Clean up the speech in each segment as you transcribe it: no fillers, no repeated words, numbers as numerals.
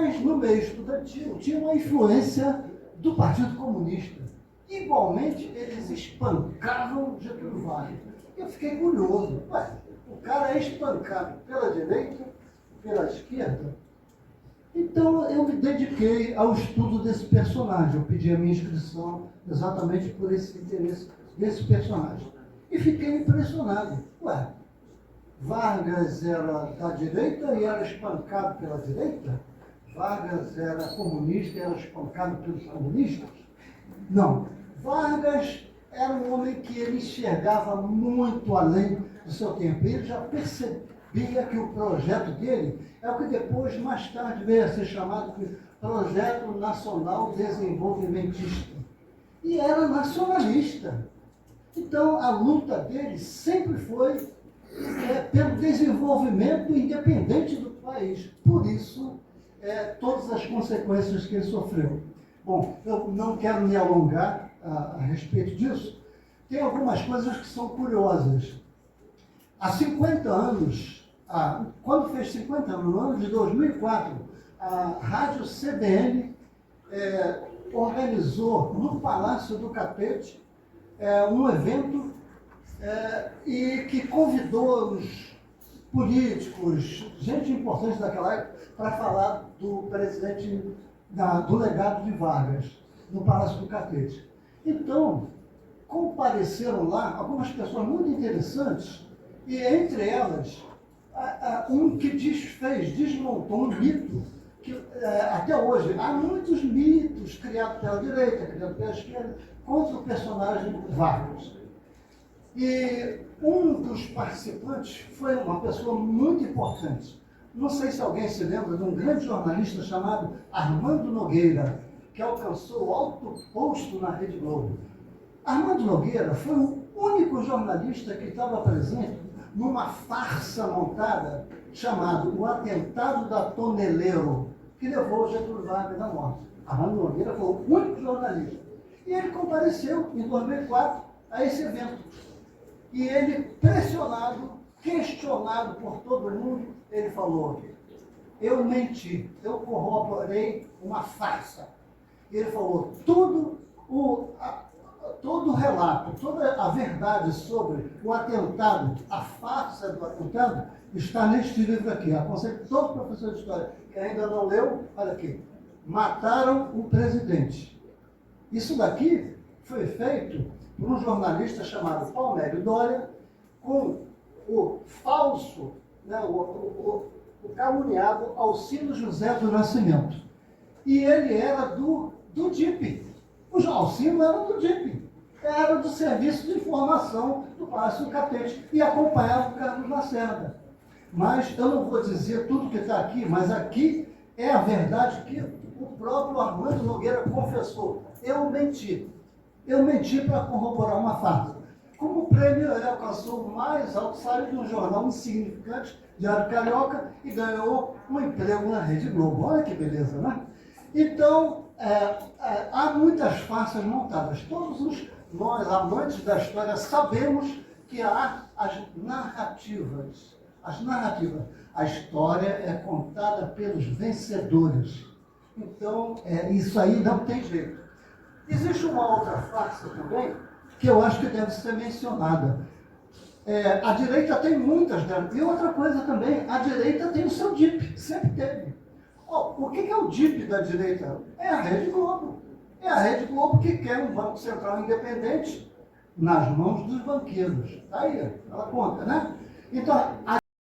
mas no meio estudantil tinha uma influência do Partido Comunista. Igualmente, eles espancavam Getúlio Vargas. Eu fiquei curioso. Ué, o cara é espancado pela direita, pela esquerda. Então, eu me dediquei ao estudo desse personagem. Eu pedi a minha inscrição exatamente por esse interesse desse personagem. E fiquei impressionado. Ué, Vargas era da direita e era espancado pela direita? Vargas era comunista e era espancado pelos comunistas? Não. Vargas era um homem que ele enxergava muito além do seu tempo. Ele já percebia que o projeto dele é o que depois, mais tarde, veio a ser chamado de Projeto Nacional Desenvolvimentista. E era nacionalista. Então, a luta dele sempre foi pelo desenvolvimento independente do país. Por isso, todas as consequências que ele sofreu. Bom, eu não quero me alongar a respeito disso. Tem algumas coisas que são curiosas. Há 50 anos, quando fez 50 anos, no ano de 2004, a Rádio CBN organizou no Palácio do Catete um evento e que convidou os políticos, gente importante daquela época, para falar do presidente, do legado de Vargas, no Palácio do Catete. Então, compareceram lá algumas pessoas muito interessantes, e entre elas, um que desmontou um mito, que até hoje há muitos mitos criados pela direita, criados pela esquerda, contra o personagem Vargas. E um dos participantes foi uma pessoa muito importante. Não sei se alguém se lembra de um grande jornalista chamado Armando Nogueira, que alcançou alto posto na Rede Globo. Armando Nogueira foi o único jornalista que estava presente numa farsa montada chamada O Atentado da Toneleiro, que levou Getúlio Vargas à morte. Armando Nogueira foi o único jornalista. E ele compareceu em 2004 a esse evento. E ele, pressionado, questionado por todo mundo, ele falou: eu menti, eu corroborei uma farsa. Ele falou: todo o relato, toda a verdade sobre o atentado, a farsa do atentado, está neste livro aqui. Aconselho todo professor de história que ainda não leu, olha aqui: Mataram o Presidente. Isso daqui foi feito por um chamado Palmério Dória, com o falso, o caluniado Alcino José do Nascimento. E ele era do DIP. O Alcino era do DIP. Era do Serviço de Informação do Palácio do Catete e acompanhava o Carlos Lacerda. Mas eu não vou dizer tudo que está aqui, mas aqui é a verdade que o próprio Armando Nogueira confessou. Eu menti. Eu menti para corroborar uma farsa. Como prêmio, ele alcançou o mais alto, saiu de um jornal insignificante, Diário Carioca, e ganhou um emprego na Rede Globo. Olha que beleza, né? Então, há muitas farsas montadas. Todos nós, amantes da história, sabemos que há as narrativas. As narrativas. A história é contada pelos vencedores. Então, isso aí não tem jeito. Existe uma outra farsa também, que eu acho que deve ser mencionada. A direita tem muitas delas. E outra coisa também, a direita tem o seu DIP, sempre teve. O que é o DIP da direita? É a Rede Globo. É a Rede Globo que quer um Banco Central independente nas mãos dos banqueiros. Aí, ela conta, né? Então,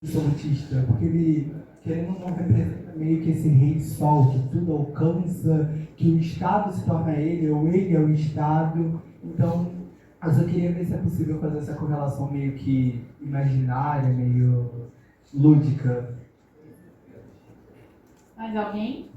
absolutista, porque ele, querendo ou não, representa meio que esse rei sol, que tudo alcança, que o Estado se torna ele, ou ele é o Estado. Então, eu só queria ver se é possível fazer essa correlação meio que imaginária, meio lúdica. Mais alguém?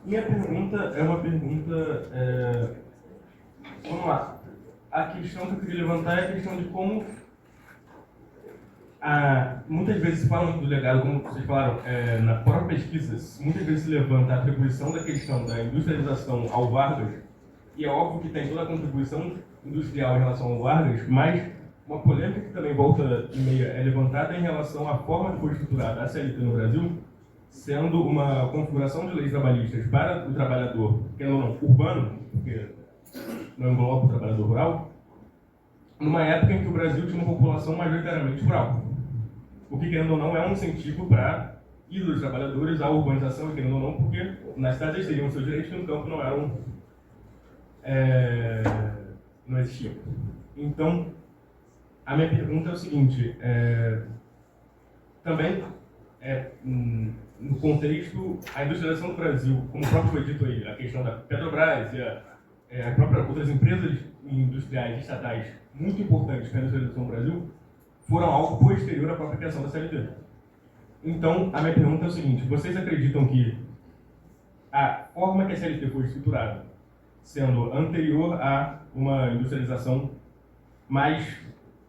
Minha pergunta é uma pergunta... Vamos lá. A questão que eu queria levantar é a questão de como muitas vezes se fala do legado, como vocês falaram, na própria pesquisa, muitas vezes se levanta a atribuição da questão da industrialização ao Vargas, e é óbvio que tem toda a contribuição industrial em relação ao Vargas, mas uma polêmica que também volta e meia é levantada em relação à forma que foi estruturada a CLT no Brasil, sendo uma configuração de leis trabalhistas para o trabalhador, querendo ou não, urbano, porque não engloba o trabalhador rural, numa época em que o Brasil tinha uma população majoritariamente rural. O que, querendo ou não, é um incentivo para ir dos trabalhadores à urbanização, querendo ou não, porque nas cidades eles teriam seus direitos que no campo não eram... não existiam. Então, a minha pergunta é o seguinte, também, no contexto, a industrialização do Brasil, como o próprio foi dito aí, a questão da Petrobras e a própria outras empresas industriais e estatais muito importantes para a industrialização do Brasil, foram algo posterior à própria criação da CLT. Então, a minha pergunta é o seguinte, vocês acreditam que a forma que a CLT foi estruturada, sendo anterior a uma industrialização mais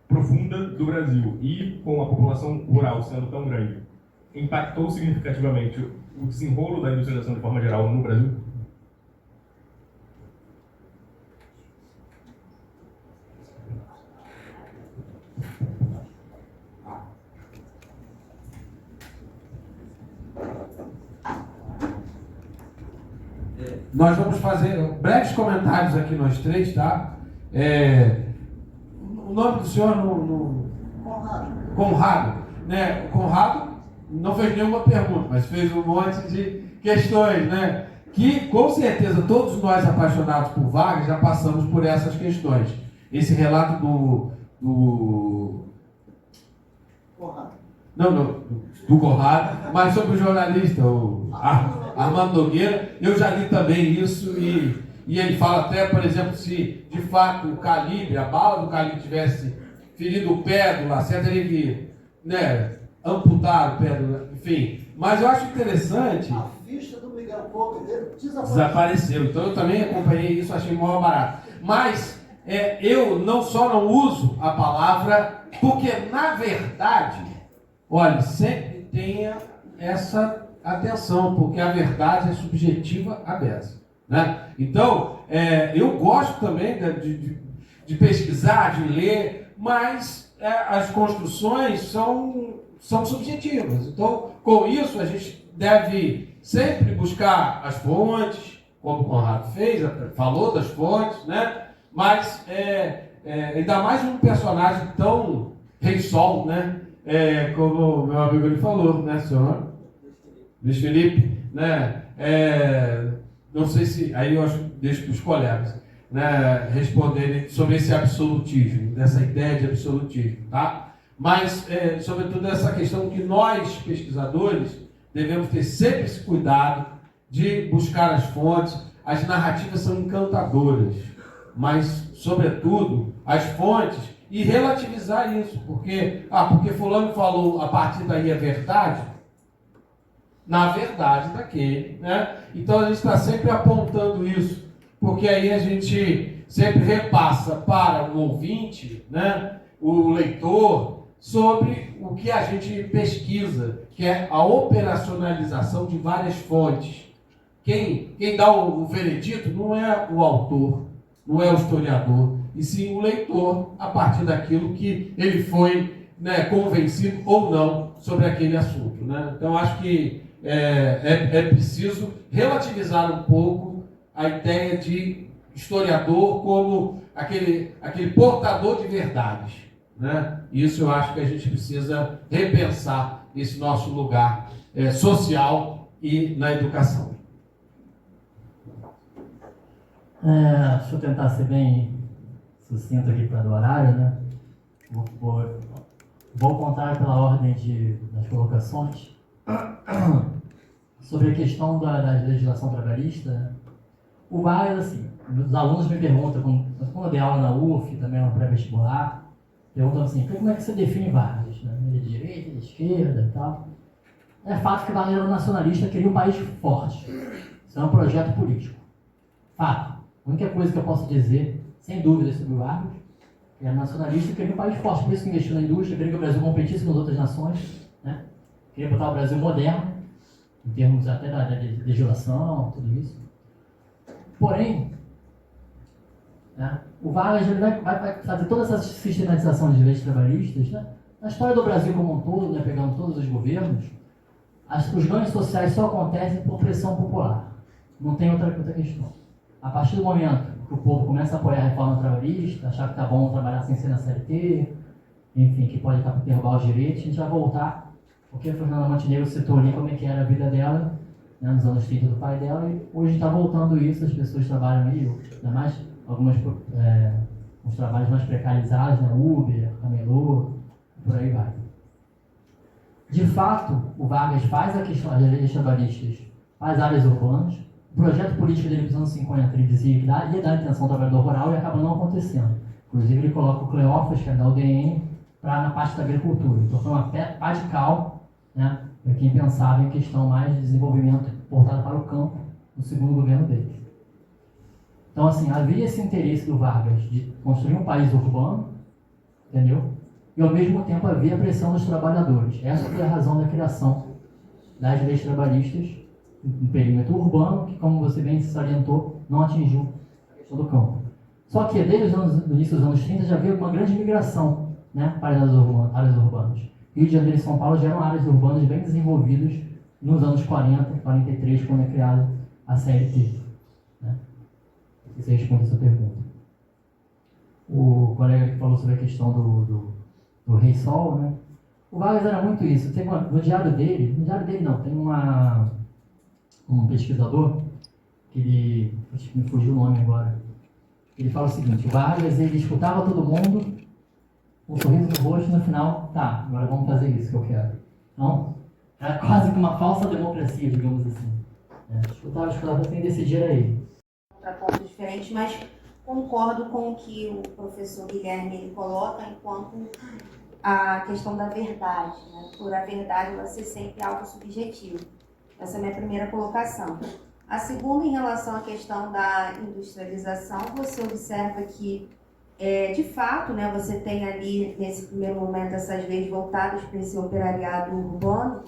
profunda do Brasil e com a população rural sendo tão grande, impactou significativamente o desenrolo da industrialização de forma geral no Brasil? Nós vamos fazer breves comentários aqui nós três, tá? O nome do senhor Conrado, né? O Conrado não fez nenhuma pergunta, mas fez um monte de questões, né? Que com certeza todos nós apaixonados por Vargas já passamos por essas questões. Esse relato do Conrado, mas sobre o jornalista, o Armando Nogueira, eu já li também isso e ele fala até, por exemplo, se de fato o calibre, a bala do calibre tivesse ferido o pé do Lacerda, teria que, né, amputar o pé do... Enfim, mas eu acho interessante... A ficha do Miguel Couto dele desapareceu. Então eu também acompanhei isso, achei mó barato. Mas eu não uso a palavra, porque na verdade, olha, sempre tenha essa atenção, porque a verdade é subjetiva à beça, né? Então, eu gosto também de pesquisar, de ler, mas as construções são subjetivas. Então, com isso, a gente deve sempre buscar as fontes, como o Conrado fez, falou das fontes, né? Mas, ainda mais um personagem tão rei sol, né? Como o meu amigo ele falou, né, senhor? Luiz Felipe, né? Não sei se, aí eu acho que deixo para os colegas, né, responderem sobre esse absolutismo, dessa ideia de absolutismo, tá? Mas, sobretudo, essa questão que nós, pesquisadores, devemos ter sempre esse cuidado de buscar as fontes. As narrativas são encantadoras, mas, sobretudo, as fontes, e relativizar isso, porque fulano falou, a partir daí é verdade, na verdade daquele, né? Então a gente está sempre apontando isso, porque aí a gente sempre repassa para o ouvinte, né, o leitor, sobre o que a gente pesquisa, que é a operacionalização de várias fontes. Quem dá o veredito não é o autor, não é o historiador, e sim o leitor, a partir daquilo que ele foi, né, convencido ou não sobre aquele assunto, né? Então acho que é preciso relativizar um pouco a ideia de historiador como aquele portador de verdades, né? Isso eu acho que a gente precisa repensar esse nosso lugar social e na educação. Deixa eu tentar ser bem sucinto aqui para o horário, né? Vou contar pela ordem das colocações. Sobre a questão da legislação trabalhista, né? O Vargas, assim, os alunos me perguntam, quando eu dei aula na UF, também no pré-vestibular, perguntam assim, como é que você define Vargas? Né? Ele é de direita, de esquerda e tal. É fato que Vargas era um nacionalista, queria um país forte. Isso é um projeto político. Fato. A única coisa que eu posso dizer, sem dúvida, sobre o Vargas, Ele era nacionalista e queria um país forte, por isso que investiu na indústria, queria que o Brasil competisse com as outras nações, né? Queria botar o Brasil moderno, em termos até da legislação, tudo isso. Porém, né, o Vargas ele vai fazer toda essa sistematização de leis trabalhistas, né? Na história do Brasil como um todo, né, pegando todos os governos, os ganhos sociais só acontecem por pressão popular. Não tem outra questão. A partir do momento que o povo começa a apoiar a reforma trabalhista, achar que tá bom trabalhar sem ser na CLT, enfim, que pode derrubar os direitos, a gente vai voltar, porque a Fernanda Montenegro citou ali como é que era a vida dela, né, nos anos 30 do pai dela, e hoje está voltando isso, as pessoas trabalham aí, ainda mais algumas uns trabalhos mais precarizados, né, Uber, camelô, por aí vai. De fato, o Vargas faz a questão das leis trabalhistas para as áreas urbanas. O projeto político dele dos anos 50, ele dizia que ia dar atenção ao trabalhador rural e acaba não acontecendo. Inclusive, ele coloca o Cleófas, que é da UDN, na parte da agricultura. Então, foi uma pá de cal, né, para quem pensava em questão mais de desenvolvimento voltado para o campo no segundo governo dele. Então, assim, havia esse interesse do Vargas de construir um país urbano, entendeu? E, ao mesmo tempo, havia a pressão dos trabalhadores. Essa foi a razão da criação das leis trabalhistas no perímetro urbano, que, como você bem salientou, não atingiu a questão do campo. Só que, desde o início dos anos 30, já havia uma grande migração, né, para as áreas urbanas. Rio de Janeiro e São Paulo já eram áreas urbanas bem desenvolvidas nos anos 40, 43, quando é criada a CLT. Né? Você responde essa pergunta. O colega que falou sobre a questão do Rei Sol, né? O Vargas era muito isso. Tem no diário dele não, tem um pesquisador, que acho que me fugiu o nome agora, ele fala o seguinte: o Vargas, ele escutava todo mundo, um sorriso no rosto, no final, tá, agora vamos fazer isso que eu quero. Então, era quase que uma falsa democracia, digamos assim. Escutava, quem decidir era ele. Pontos diferentes, mas concordo com o que o professor Guilherme ele coloca enquanto a questão da verdade, né? Por a verdade ela ser sempre algo subjetivo. Essa é a minha primeira colocação. A segunda, em relação à questão da industrialização, você observa que, de fato, né, você tem ali, nesse primeiro momento, essas leis voltadas para esse operariado urbano,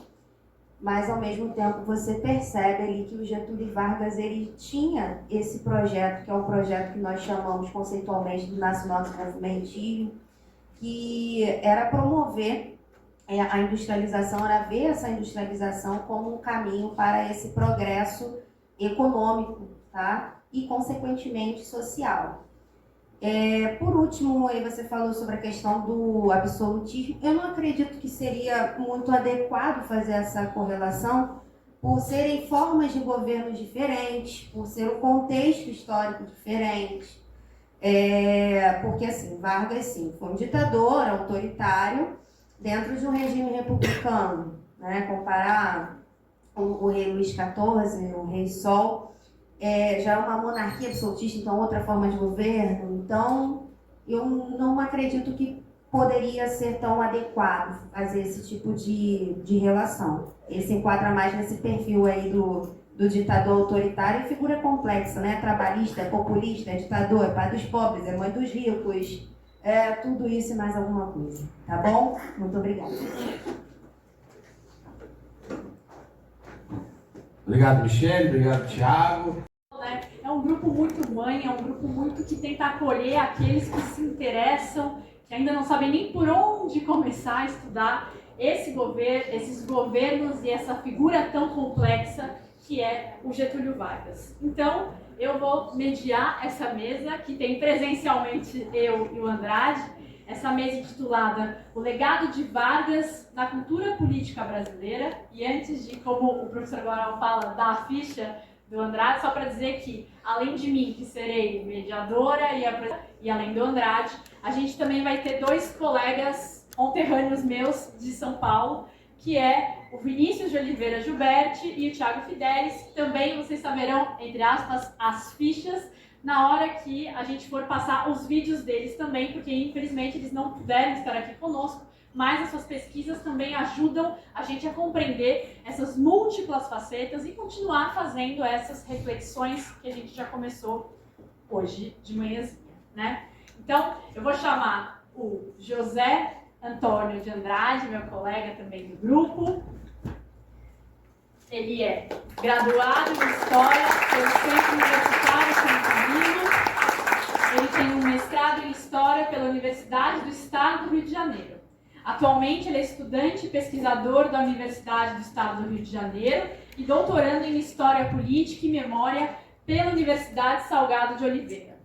mas, ao mesmo tempo, você percebe ali que o Getúlio Vargas ele tinha esse projeto, que é o projeto que nós chamamos conceitualmente do Nacional Desenvolvimentismo, que era promover a industrialização, era ver essa industrialização como um caminho para esse progresso econômico, tá? E, consequentemente, social. Por último, aí você falou sobre a questão do absolutismo. Eu não acredito que seria muito adequado fazer essa correlação por serem formas de governo diferentes, por ser um contexto histórico diferente. Porque, assim, Vargas, sim, foi um ditador autoritário dentro de um regime republicano, né? Comparar o rei Luís XIV, o rei Sol, já é uma monarquia absolutista, então outra forma de governo. Então, eu não acredito que poderia ser tão adequado fazer esse tipo de relação. Ele se enquadra mais nesse perfil aí do ditador autoritário, figura complexa, né? Trabalhista, é populista, é ditador, é pai dos pobres, é mãe dos ricos, tudo isso e mais alguma coisa. Tá bom? Muito obrigada. Obrigado, Michele. Obrigado, Thiago. É um grupo muito mãe, é um grupo muito que tenta acolher aqueles que se interessam, que ainda não sabem nem por onde começar a estudar esses governos e essa figura tão complexa que é o Getúlio Vargas. Então, eu vou mediar essa mesa, que tem presencialmente eu e o Andrade, essa mesa intitulada O Legado de Vargas na Cultura Política Brasileira. E antes de, como o professor Guarão fala, dar a ficha do Andrade, só para dizer que, além de mim, que serei mediadora, e além do Andrade, a gente também vai ter dois colegas conterrâneos meus de São Paulo, que é o Vinícius de Oliveira Gilberti e o Thiago Fidelis, que também vocês saberão, entre aspas, as fichas, na hora que a gente for passar os vídeos deles também, porque infelizmente eles não puderam estar aqui conosco, mas as suas pesquisas também ajudam a gente a compreender essas múltiplas facetas e continuar fazendo essas reflexões que a gente já começou hoje de manhãzinha, né? Então, eu vou chamar o José Antônio de Andrade, meu colega também do grupo. Ele é graduado em História pelo Centro Universitário São Camilo. Ele tem um mestrado em História pela Universidade do Estado do Rio de Janeiro. Atualmente, ele é estudante e pesquisador da Universidade do Estado do Rio de Janeiro e doutorando em História Política e Memória pela Universidade Salgado de Oliveira.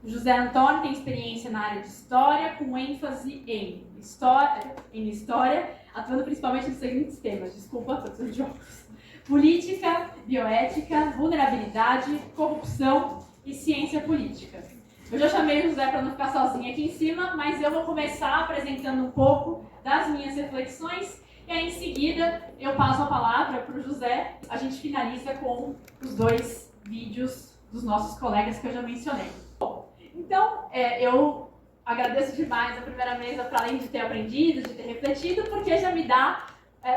O José Antônio tem experiência na área de História, com ênfase em História, atuando principalmente nos seguintes temas. Desculpa, estou de óculos. Política, bioética, vulnerabilidade, corrupção e ciência política. Eu já chamei o José para não ficar sozinho aqui em cima, mas eu vou começar apresentando um pouco das minhas reflexões e aí em seguida eu passo a palavra para o José. A gente finaliza com os 2 vídeos dos nossos colegas que eu já mencionei. Bom, então, eu agradeço demais a primeira mesa, para além de ter aprendido, de ter refletido, porque já me dá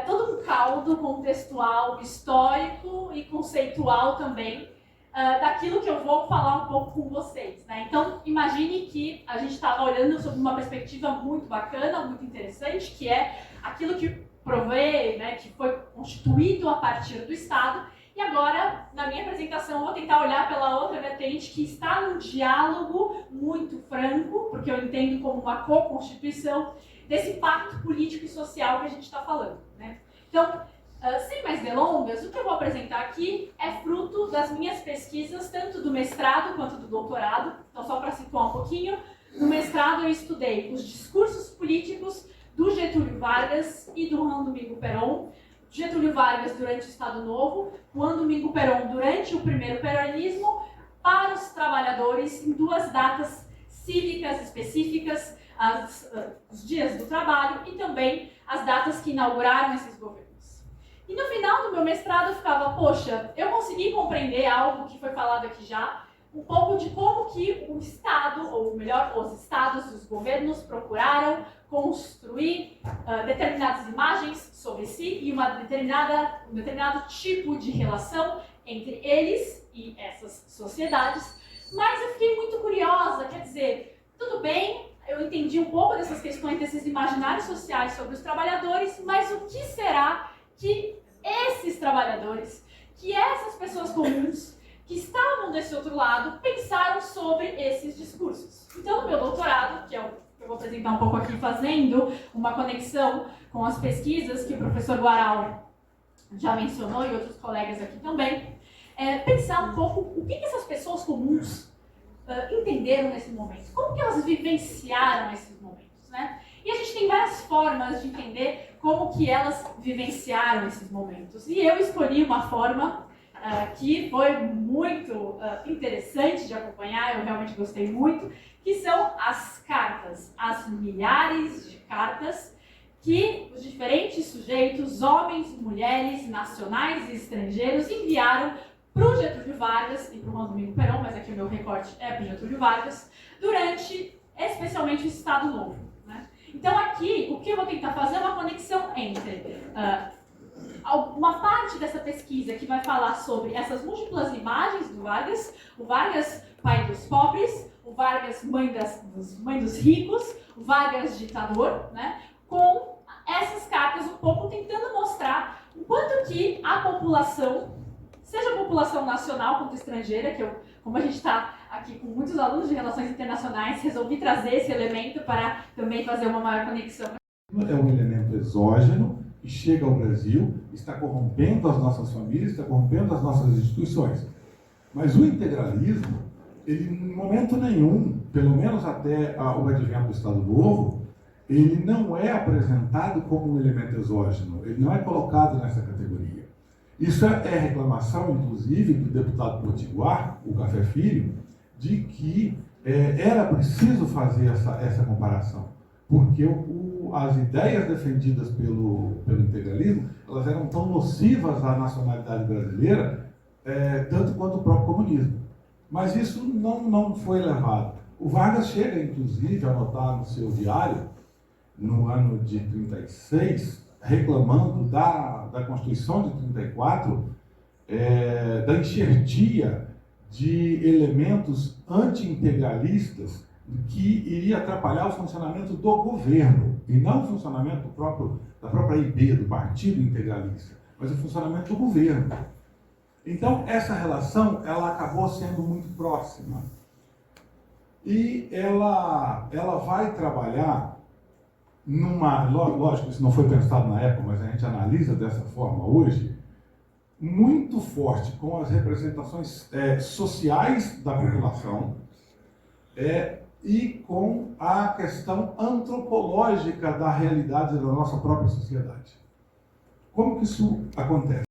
todo um caldo contextual, histórico e conceitual também, daquilo que eu vou falar um pouco com vocês, né? Então, imagine que a gente estava olhando sob uma perspectiva muito bacana, muito interessante, que é aquilo que provei, né, que foi constituído a partir do Estado. E agora, na minha apresentação, eu vou tentar olhar pela outra vertente, que está num diálogo muito franco, porque eu entendo como uma co-constituição desse pacto político e social que a gente está falando, né? Então, sem mais delongas, o que eu vou apresentar aqui é fruto das minhas pesquisas, tanto do mestrado quanto do doutorado. Então, só para situar um pouquinho, no mestrado eu estudei os discursos políticos do Getúlio Vargas e do Juan Domingo Perón. Getúlio Vargas durante o Estado Novo, Juan Domingo Perón durante o primeiro peronismo, para os trabalhadores em 2 datas cívicas específicas, os dias do trabalho e também as datas que inauguraram esses governos. E no final do meu mestrado eu ficava, poxa, eu consegui compreender algo que foi falado aqui já, um pouco de como que o Estado, ou melhor, os Estados, os governos procuraram construir determinadas imagens sobre si e um determinado tipo de relação entre eles e essas sociedades. Mas eu fiquei muito curiosa, quer dizer, tudo bem, eu entendi um pouco dessas questões, desses imaginários sociais sobre os trabalhadores, mas o que será que esses trabalhadores, que essas pessoas comuns, que estavam desse outro lado, pensaram sobre esses discursos? Então, no meu doutorado, que eu vou apresentar um pouco aqui, fazendo uma conexão com as pesquisas que o professor Guaral já mencionou e outros colegas aqui também, pensar um pouco o que essas pessoas comuns entenderam nesse momento, como que elas vivenciaram esses momentos, né? E a gente tem várias formas de entender como que elas vivenciaram esses momentos. E eu escolhi uma forma que foi muito interessante de acompanhar, eu realmente gostei muito, que são as cartas, as milhares de cartas que os diferentes sujeitos, homens, mulheres, nacionais e estrangeiros, enviaram para o Getúlio Vargas e para o Juan Domingo Perón, mas aqui o meu recorte é para o Getúlio Vargas, durante especialmente o Estado Novo, né? Então aqui, o que eu vou tentar fazer é uma conexão entre uma parte dessa pesquisa que vai falar sobre essas múltiplas imagens do Vargas, o Vargas pai dos pobres, o Vargas mãe dos ricos, o Vargas ditador, né, com essas cartas um pouco tentando mostrar o quanto que a população, seja a população nacional quanto estrangeira, que como a gente está aqui com muitos alunos de relações internacionais, resolvi trazer esse elemento para também fazer uma maior conexão. É um elemento exógeno que chega ao Brasil, está corrompendo as nossas famílias, está corrompendo as nossas instituições. Mas o integralismo, ele em momento nenhum, pelo menos até o advento do Estado Novo, ele não é apresentado como um elemento exógeno, ele não é colocado nessa categoria. Isso é reclamação, inclusive, do deputado Potiguar, o Café Filho, de que era preciso fazer essa comparação, porque as ideias defendidas pelo integralismo, elas eram tão nocivas à nacionalidade brasileira, tanto quanto o próprio comunismo. Mas isso não foi levado. O Vargas chega, inclusive, a anotar no seu diário, no ano de 36, reclamando da Constituição de 34, da enxertia de elementos anti-integralistas que iria atrapalhar o funcionamento do governo, e não o funcionamento da própria IB, do Partido Integralista, mas o funcionamento do governo. Então, essa relação, ela acabou sendo muito próxima. E ela vai trabalhar lógico, isso não foi pensado na época, mas a gente analisa dessa forma hoje, muito forte com as representações sociais da população e com a questão antropológica da realidade da nossa própria sociedade. Como que isso acontece?